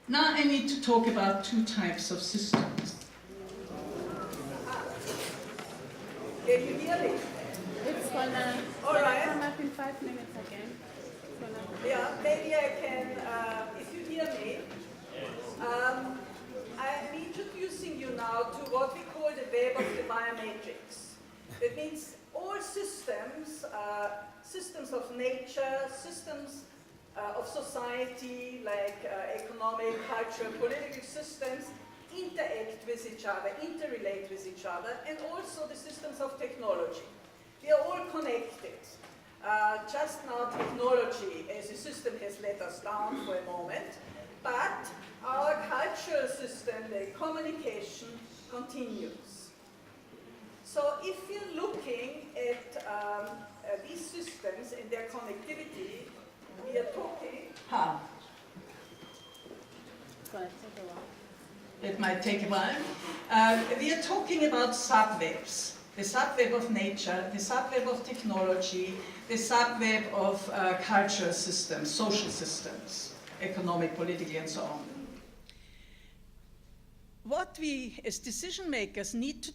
Now I need to talk about two types of systems. Can you hear me? It's gonna come up in 5 minutes again. Yeah, maybe I can, if you hear me. I'm introducing you now to what we call the web of the biomatrix. That means all systems, systems of nature, systems of society, like economic, cultural, political systems, interact with each other, interrelate with each other, and also the systems of technology. They are all connected. Just now technology as a system has let us down for a moment, but our cultural system, the communication, continues. So if you're looking at these systems and their connectivity, we are talking. It's gonna take a while. It might take a while. We are talking about subwebs. The subweb of nature, the subweb of technology, the subweb of cultural systems, social systems, economic, political, and so on. What we as decision makers need to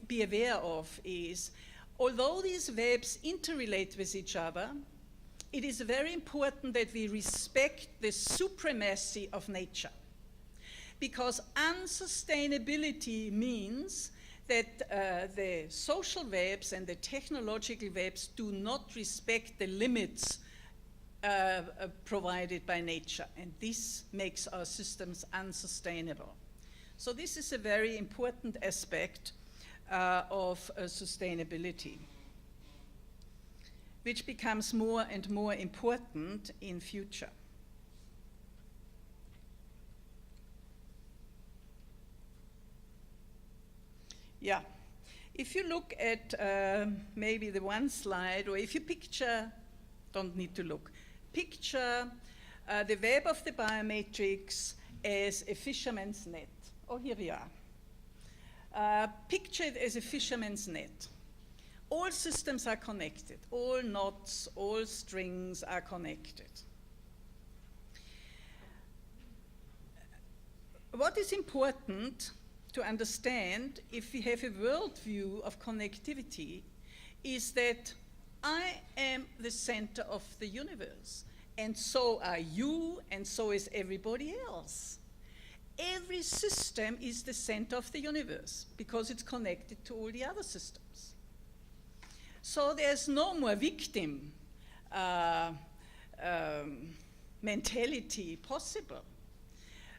be aware of is, although these webs interrelate with each other, it is very important that we respect the supremacy of nature. Because unsustainability means that the social webs and the technological webs do not respect the limits provided by nature, and this makes our systems unsustainable. So this is a very important aspect of sustainability, which becomes more and more important in future. Yeah, if you look at maybe the one slide, or if you picture, don't need to look, picture the web of the biomatrix as a fisherman's net. Oh, here we are. Picture it as a fisherman's net. All systems are connected. All knots, all strings are connected. What is important to understand, if we have a worldview of connectivity, is that I am the center of the universe, and so are you, and so is everybody else. Every system is the center of the universe because it's connected to all the other systems. So there's no more victim mentality possible.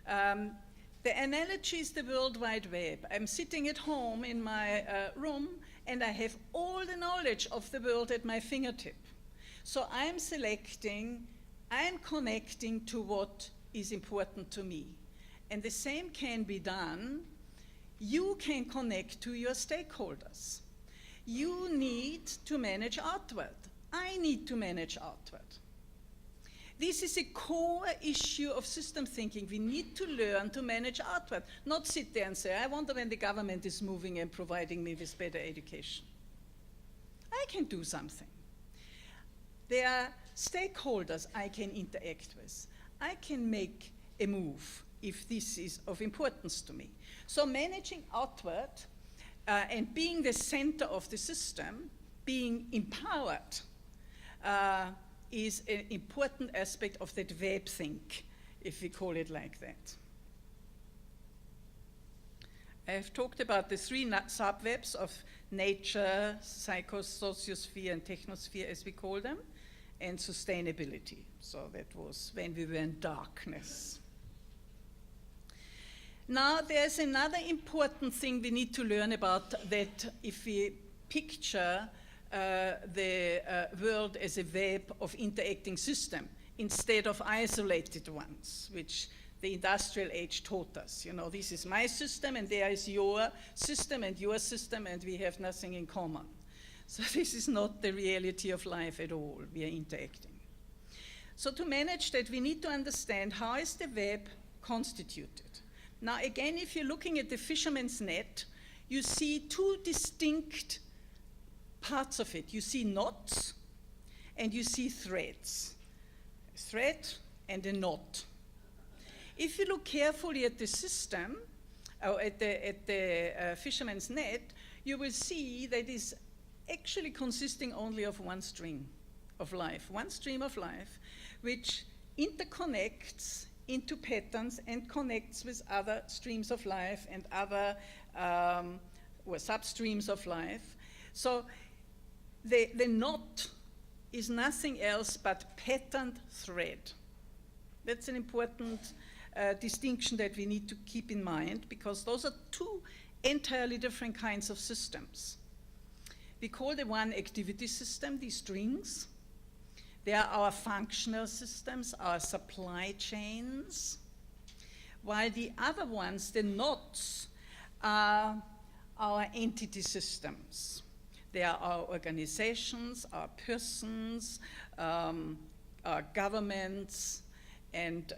The analogy is the World Wide Web. I'm sitting at home in my room and I have all the knowledge of the world at my fingertip. So I'm selecting, I'm connecting to what is important to me. And the same can be done. You can connect to your stakeholders. You need to manage outward. I need to manage outward. This is a core issue of system thinking. We need to learn to manage outward, not sit there and say, I wonder when the government is moving and providing me with better education. I can do something. There are stakeholders I can interact with. I can make a move if this is of importance to me. So managing outward and being the center of the system, being empowered, is an important aspect of that web think, if we call it like that. I have talked about the three subwebs of nature, sociosphere, and technosphere, as we call them, and sustainability. So that was when we were in darkness. Now, there's another important thing we need to learn about that if we picture the world as a web of interacting system instead of isolated ones, which the industrial age taught us. You know, this is my system and there is your system and we have nothing in common. So this is not the reality of life at all. We are interacting. So to manage that, we need to understand how is the web constituted. Now again, if you're looking at the fisherman's net, you see two distinct parts of it. You see knots and you see threads. A thread and a knot. If you look carefully at the system, or at the fisherman's net, you will see that it's actually consisting only of one stream of life, which interconnects into patterns and connects with other streams of life and other or substreams of life. So the knot is nothing else but patterned thread. That's an important distinction that we need to keep in mind, because those are two entirely different kinds of systems. We call the one activity system, these strings. They are our functional systems, our supply chains, while the other ones, the knots, are our entity systems. They are our organizations, our persons, our governments, and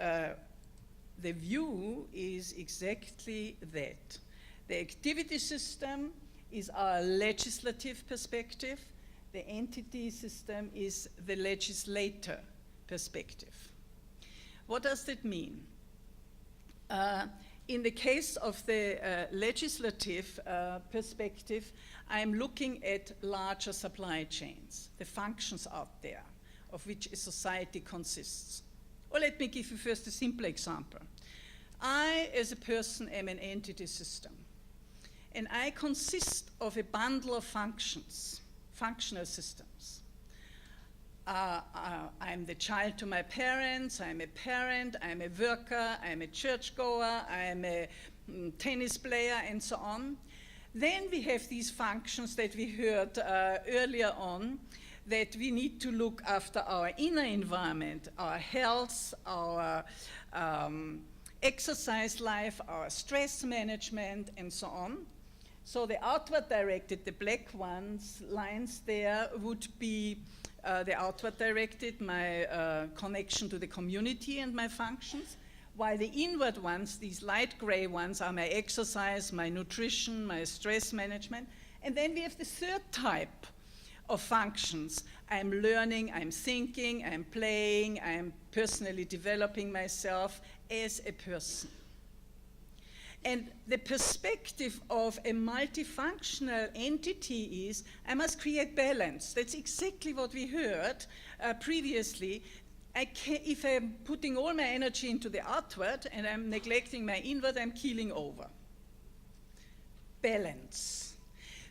the view is exactly that. The activity system is our legislative perspective. The entity system is the legislator perspective. What does that mean? In the case of the legislative perspective, I'm looking at larger supply chains, the functions out there of which a society consists. Or let me give you first a simple example. I, as a person, am an entity system, and I consist of a bundle of functions, functional systems. I'm the child to my parents, I'm a parent, I'm a worker, I'm a churchgoer, I'm a tennis player, and so on. Then we have these functions that we heard earlier on, that we need to look after our inner environment, our health, our exercise life, our stress management, and so on. So the outward directed, the black lines there would be the outward directed, my connection to the community and my functions, while the inward ones, these light gray ones, are my exercise, my nutrition, my stress management. And then we have the third type of functions. I'm learning, I'm thinking, I'm playing, I'm personally developing myself as a person. And the perspective of a multifunctional entity is, I must create balance. That's exactly what we heard previously. If I'm putting all my energy into the outward and I'm neglecting my inward, I'm keeling over. Balance.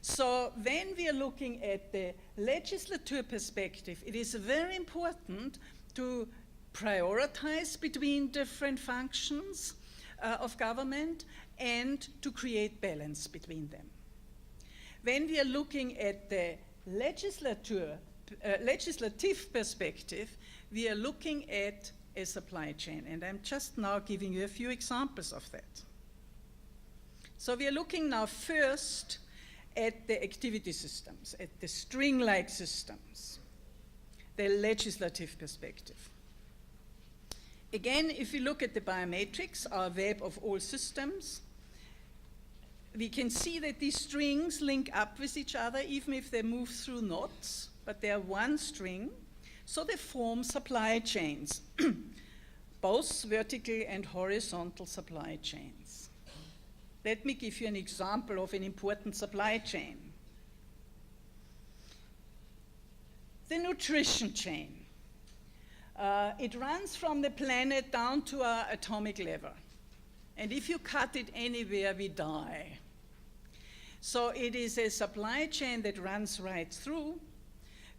So when we are looking at the legislature perspective, it is very important to prioritize between different functions of government and to create balance between them. When we are looking at the legislative perspective, we are looking at a supply chain, and I'm just now giving you a few examples of that. So we are looking now first at the activity systems, at the string-like systems, the legislative perspective. Again, if we look at the biomatrix, our web of all systems, we can see that these strings link up with each other, even if they move through knots, but they are one string, so they form supply chains, both vertical and horizontal supply chains. Let me give you an example of an important supply chain. The nutrition chain. It runs from the planet down to our atomic level. And if you cut it anywhere, we die. So it is a supply chain that runs right through.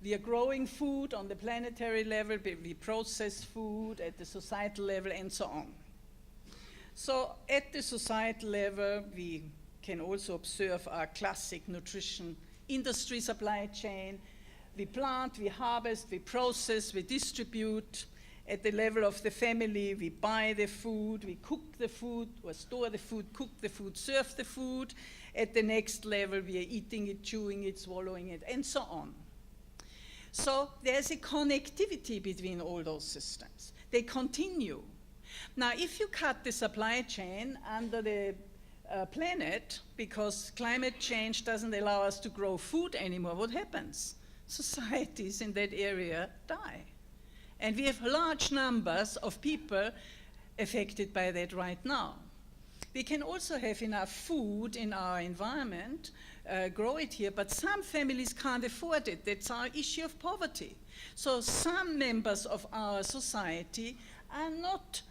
We are growing food on the planetary level, we process food at the societal level, and so on. So at the societal level, we can also observe our classic nutrition industry supply chain. We plant, we harvest, we process, we distribute. At the level of the family, we buy the food, we cook the food, or store the food, cook the food, serve the food. At the next level, we are eating it, chewing it, swallowing it, and so on. So there's a connectivity between all those systems. They continue. Now, if you cut the supply chain under the planet, because climate change doesn't allow us to grow food anymore, what happens? Societies in that area die. And we have large numbers of people affected by that right now. We can also have enough food in our environment, grow it here, but some families can't afford it. That's our issue of poverty. So some members of our society are not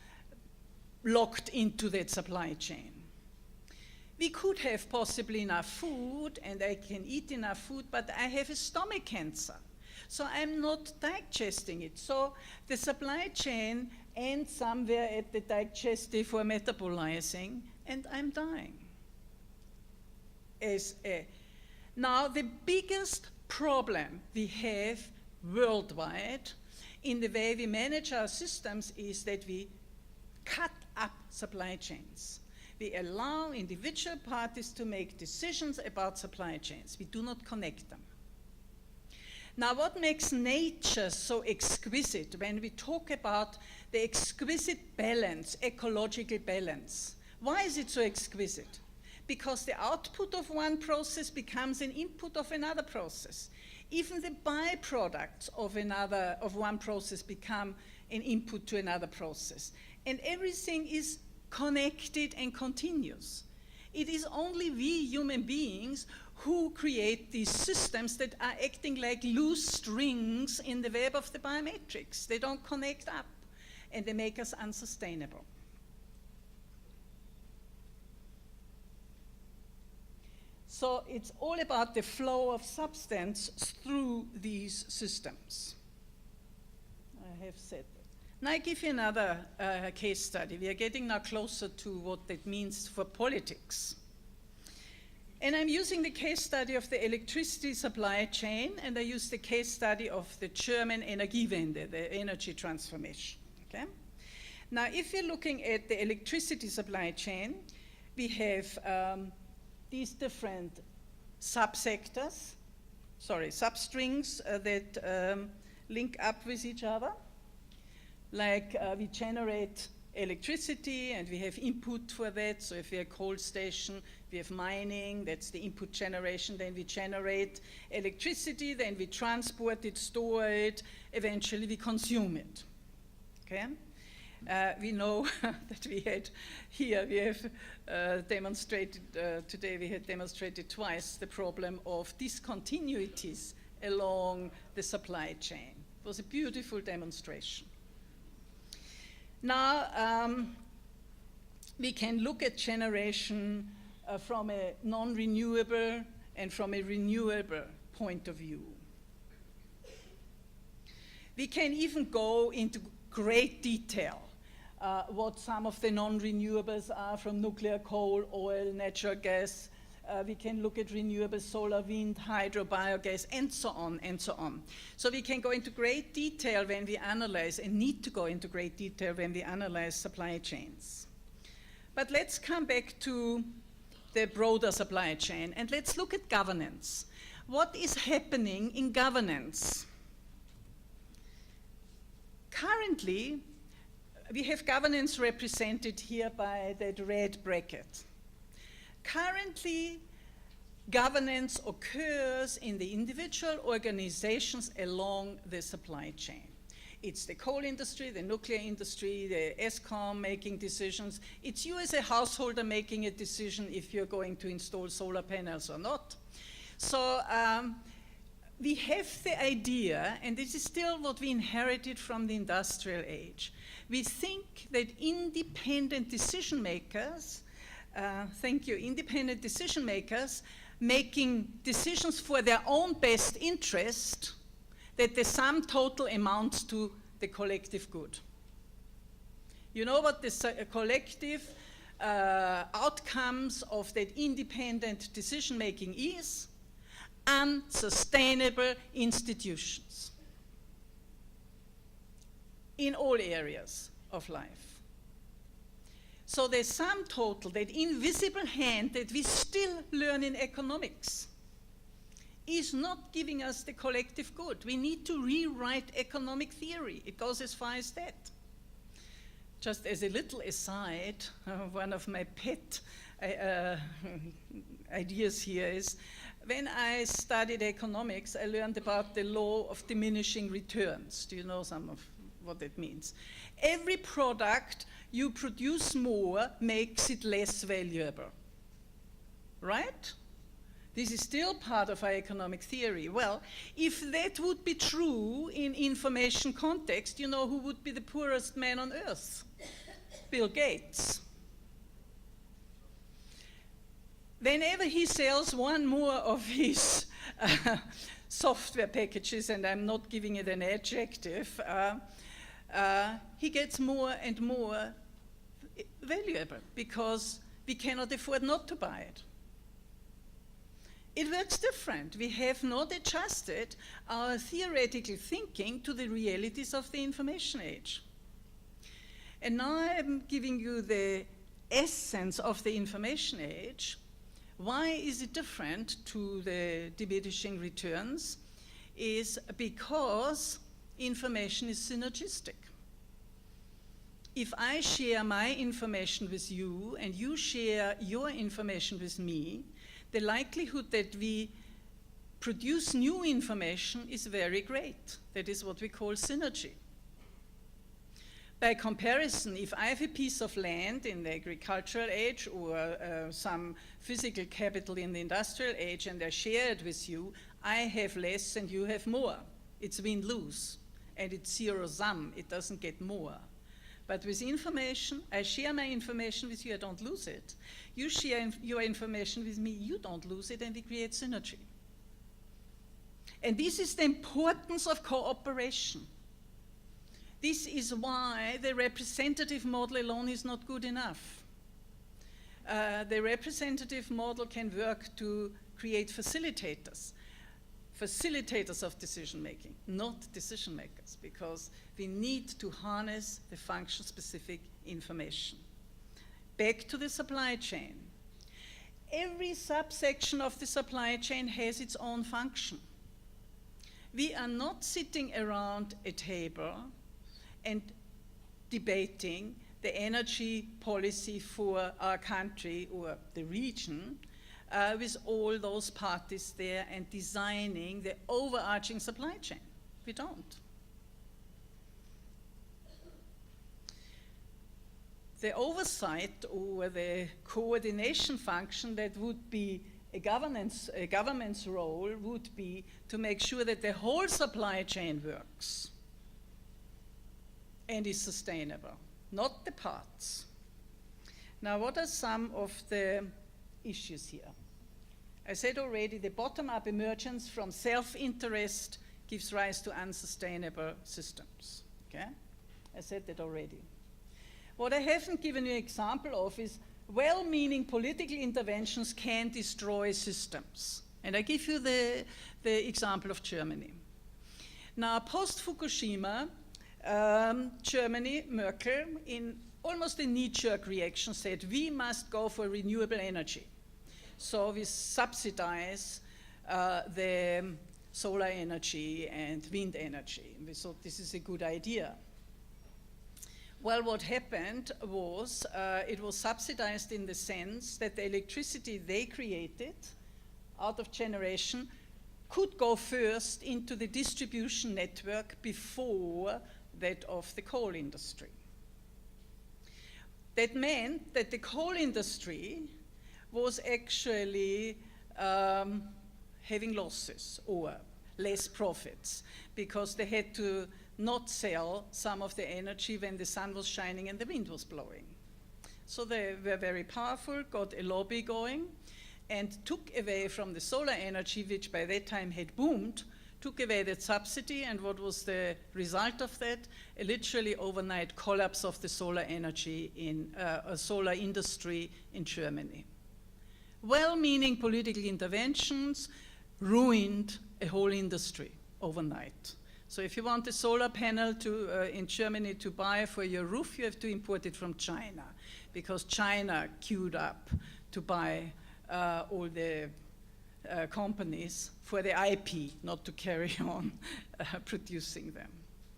locked into that supply chain. We could have possibly enough food, and I can eat enough food, but I have a stomach cancer. So I'm not digesting it. So the supply chain ends somewhere at the digestive or metabolizing, and I'm dying. Now, the biggest problem we have worldwide in the way we manage our systems is that we cut up supply chains. We allow individual parties to make decisions about supply chains. We do not connect them. Now, what makes nature so exquisite when we talk about the exquisite balance, ecological balance? Why is it so exquisite? Because the output of one process becomes an input of another process. Even the byproducts of one process become an input to another process. And everything is connected and continuous. It is only we human beings who create these systems that are acting like loose strings in the web of the biomatrix. They don't connect up, and they make us unsustainable. So it's all about the flow of substance through these systems. I have said that. Now I give you another case study. We are getting now closer to what that means for politics. And I'm using the case study of the electricity supply chain, and I use the case study of the German Energiewende, the energy transformation. Okay? Now, if you're looking at the electricity supply chain, we have these different substrings that link up with each other. Like we generate electricity and we have input for that. So if we have a coal station, we have mining, that's the input generation. Then we generate electricity, then we transport it, store it, eventually we consume it. Okay? We know that we had here, we have demonstrated, today we had demonstrated twice the problem of discontinuities along the supply chain. It was a beautiful demonstration. Now, we can look at generation from a non-renewable and from a renewable point of view. We can even go into great detail what some of the non-renewables are from nuclear, coal, oil, natural gas. We can look at renewable solar, wind, hydro, biogas, and so on, and so on. So we can go into great detail when we analyze, and need to go into great detail when we analyze supply chains. But let's come back to the broader supply chain, and let's look at governance. What is happening in governance? Currently, we have governance represented here by that red bracket. Currently, governance occurs in the individual organizations along the supply chain. It's the coal industry, the nuclear industry, the ESCOM making decisions. It's you as a householder making a decision if you're going to install solar panels or not. So we have the idea, and this is still what we inherited from the industrial age. We think that independent decision makers independent decision makers making decisions for their own best interest, that the sum total amounts to the collective good. You know what the collective outcomes of that independent decision making is? Unsustainable institutions in all areas of life. So the sum total, that invisible hand that we still learn in economics, is not giving us the collective good. We need to rewrite economic theory. It goes as far as that. Just as a little aside, one of my pet ideas here is, when I studied economics, I learned about the law of diminishing returns. Do you know some of what it means. Every product you produce more makes it less valuable, right? This is still part of our economic theory. Well, if that would be true in information context, you know who would be the poorest man on earth? Bill Gates. Whenever he sells one more of his software packages, and I'm not giving it an adjective, he gets more and more valuable because we cannot afford not to buy it. It works different. We have not adjusted our theoretical thinking to the realities of the information age. And now I'm giving you the essence of the information age. Why is it different to the diminishing returns? Is because information is synergistic. If I share my information with you and you share your information with me, the likelihood that we produce new information is very great. That is what we call synergy. By comparison, if I have a piece of land in the agricultural age or some physical capital in the industrial age and I share it with you, I have less and you have more. It's win-lose, and it's zero-sum. It doesn't get more. But with information, I share my information with you, I don't lose it. You share your information with me, you don't lose it, and we create synergy. And this is the importance of cooperation. This is why the representative model alone is not good enough. The representative model can work to create facilitators of decision-making, not decision-makers, because we need to harness the function-specific information. Back to the supply chain. Every subsection of the supply chain has its own function. We are not sitting around a table and debating the energy policy for our country or the region with all those parties there and designing the overarching supply chain. We don't. The oversight or the coordination function that would be a government's role would be to make sure that the whole supply chain works and is sustainable, not the parts. Now, what are some of the issues here? I said already, the bottom-up emergence from self-interest gives rise to unsustainable systems, okay? I said that already. What I haven't given you an example of is well-meaning political interventions can destroy systems. And I give you the example of Germany. Now, post-Fukushima, Germany, Merkel, in almost a knee-jerk reaction said, we must go for renewable energy. So we subsidize the solar energy and wind energy. We thought this is a good idea. Well, what happened was it was subsidized in the sense that the electricity they created out of generation could go first into the distribution network before that of the coal industry. That meant that the coal industry was actually having losses or less profits because they had to not sell some of the energy when the sun was shining and the wind was blowing. So they were very powerful, got a lobby going, and took away from the solar energy, which by that time had boomed, took away that subsidy, and what was the result of that? A literally overnight collapse of the solar energy in solar industry in Germany. Well-meaning political interventions ruined a whole industry overnight. So if you want a solar panel in Germany to buy for your roof, you have to import it from China, because China queued up to buy all the companies for the IP, not to carry on producing them,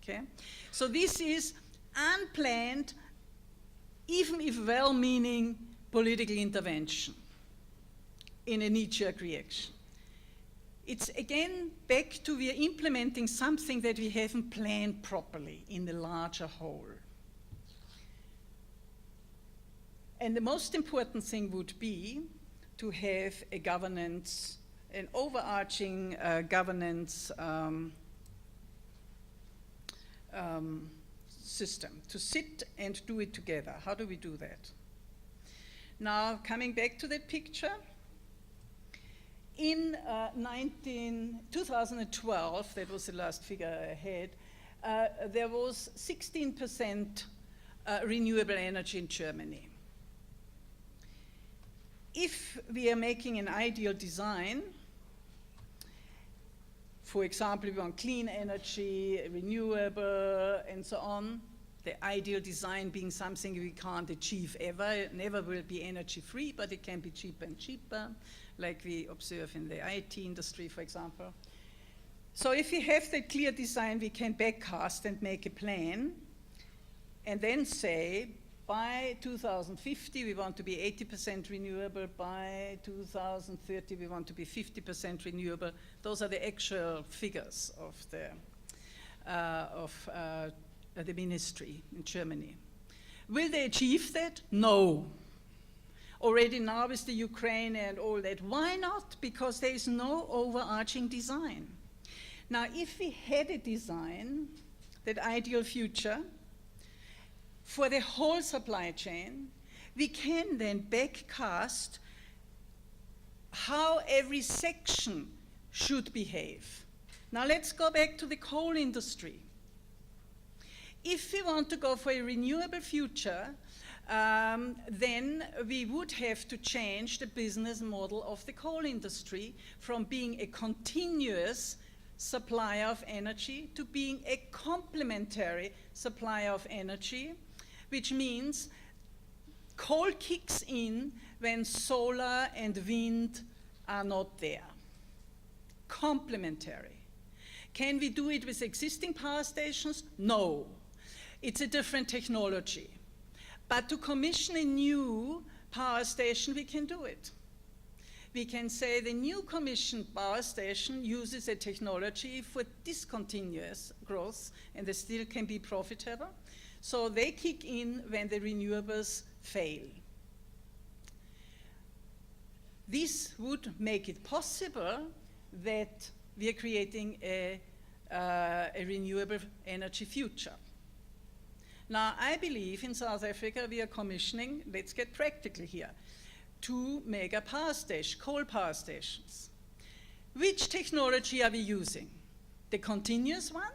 okay? So this is unplanned, even if well-meaning political intervention in a knee-jerk reaction. it's again back to we are implementing something that we haven't planned properly in the larger whole. And the most important thing would be to have a governance, an overarching governance system, to sit and do it together. How do we do that? Now, coming back to that picture, in 2012, that was the last figure I had, there was 16% renewable energy in Germany. If we are making an ideal design, for example, we want clean energy, renewable, and so on, the ideal design being something we can't achieve ever. It never will be energy free, but it can be cheaper and cheaper, like we observe in the IT industry, for example. So if we have that clear design, we can backcast and make a plan, and then say, by 2050, we want to be 80% renewable. By 2030, we want to be 50% renewable. Those are the actual figures of the ministry in Germany. Will they achieve that? No. Already now with the Ukraine and all that. Why not? Because there is no overarching design. Now, if we had a design, that ideal future, for the whole supply chain, we can then backcast how every section should behave. Now let's go back to the coal industry. If we want to go for a renewable future, then we would have to change the business model of the coal industry from being a continuous supplier of energy to being a complementary supplier of energy, which means coal kicks in when solar and wind are not there. Complementary. Can we do it with existing power stations? No. It's a different technology. But to commission a new power station, we can do it. We can say the new commissioned power station uses a technology for discontinuous growth, and they still can be profitable. So they kick in when the renewables fail. This would make it possible that we are creating a renewable energy future. Now, I believe in South Africa we are commissioning, let's get practical here, 2 mega power stations, coal power stations. Which technology are we using? The continuous one?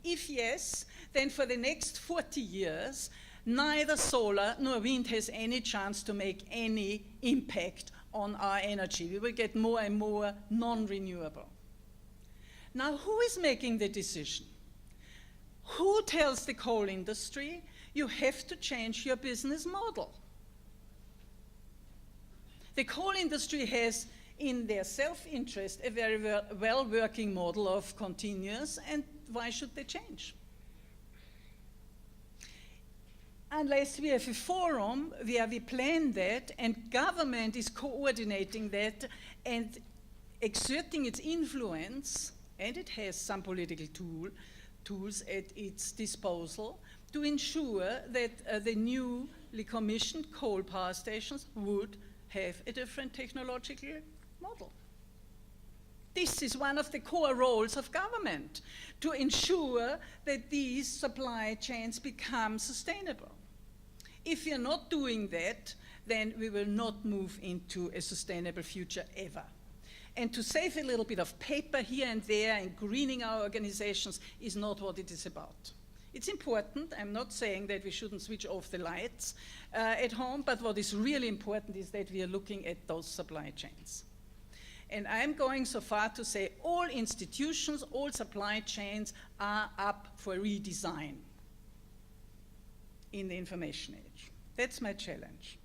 If yes, then for the next 40 years, neither solar nor wind has any chance to make any impact on our energy. We will get more and more non-renewable. Now, who is making the decision? Who tells the coal industry, you have to change your business model? The coal industry has, in their self-interest, a very well-working model of continuous, and why should they change? Unless we have a forum where we plan that and government is coordinating that and exerting its influence, and it has some political tools at its disposal to ensure that the newly commissioned coal power stations would have a different technological model. This is one of the core roles of government, to ensure that these supply chains become sustainable. If we are not doing that, then we will not move into a sustainable future ever. And to save a little bit of paper here and there and greening our organizations is not what it is about. It's important. I'm not saying that we shouldn't switch off the lights at home, but what is really important is that we are looking at those supply chains. And I'm going so far to say all institutions, all supply chains are up for redesign in the information age. That's my challenge.